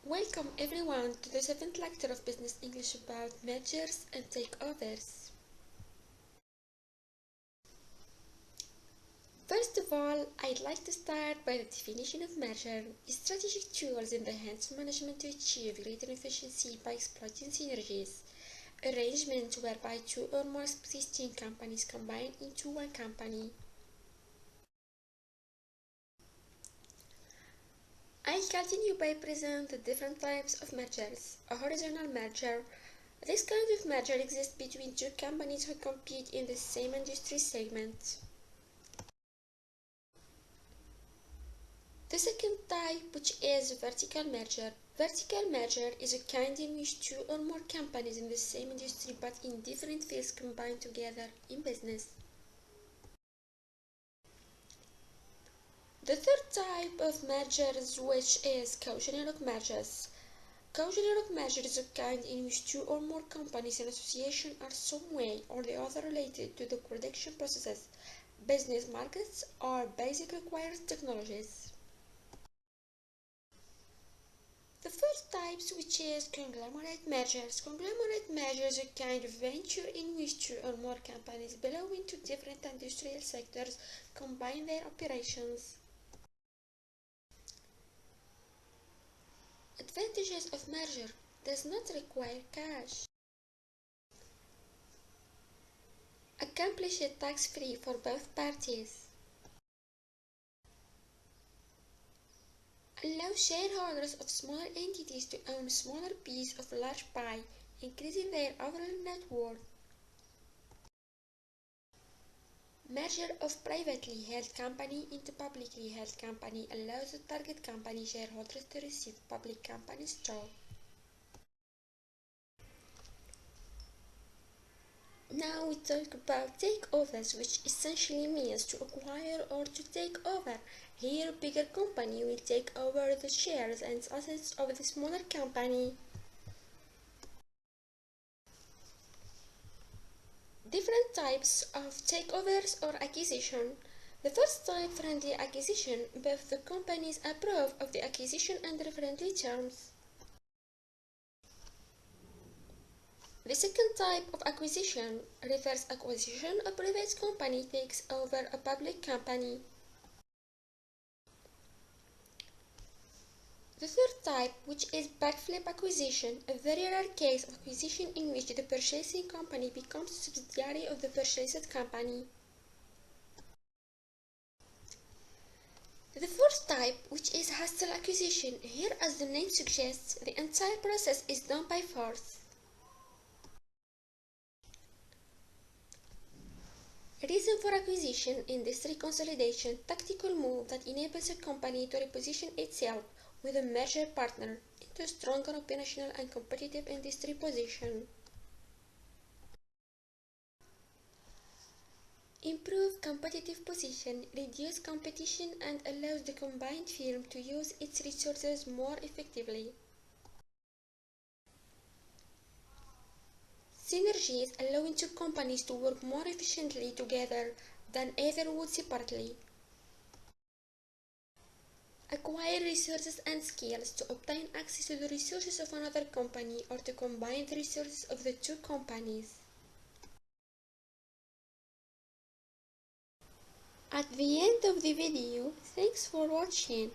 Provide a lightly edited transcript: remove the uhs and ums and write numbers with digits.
Welcome everyone to the 7th lecture of Business English about mergers and takeovers. First of all, I'd like to start by the definition of merger. Strategic tools in the hands of management to achieve greater efficiency by exploiting synergies. Arrangement whereby two or more existing companies combine into one company. I'll continue by presenting the different types of mergers. A horizontal merger. This kind of merger exists between two companies who compete in the same industry segment. The second type, which is vertical merger. Vertical merger is a kind in which two or more companies in the same industry but in different fields combine together in business. The third type of mergers, which is co-generic mergers. Co-generic merger is a kind in which two or more companies in association are some way or the other related to the production processes, business markets, or basic required technologies. The fourth type, which is conglomerate mergers. Conglomerate mergers are a kind of venture in which two or more companies belonging to different industrial sectors combine their operations. Advantages of merger: does not require cash. Accomplish it tax-free for both parties. Allow shareholders of smaller entities to own a smaller piece of a large pie, increasing their overall net worth. Merger of privately held company into publicly held company allows the target company shareholders to receive public company stock. Now we talk about takeovers, which essentially means to acquire or to take over. Here a bigger company will take over the shares and assets of the smaller company. Different types of takeovers or acquisition. The first type, friendly acquisition, both the companies approve of the acquisition under friendly terms. The second type of acquisition refers acquisition a private company takes over a public company. The third type, which is backflip acquisition, a very rare case of acquisition in which the purchasing company becomes a subsidiary of the purchased company. The fourth type, which is hostile acquisition, here as the name suggests, the entire process is done by force. Reason for acquisition: industry consolidation, tactical move that enables a company to reposition itself with a merger partner into a stronger operational and competitive industry position. Improve competitive position, reduce competition and allows the combined firm to use its resources more effectively. Synergies, allowing two companies to work more efficiently together than either would separately. Acquire resources and skills to obtain access to the resources of another company or to combine the resources of the two companies. At the end of the video, thanks for watching.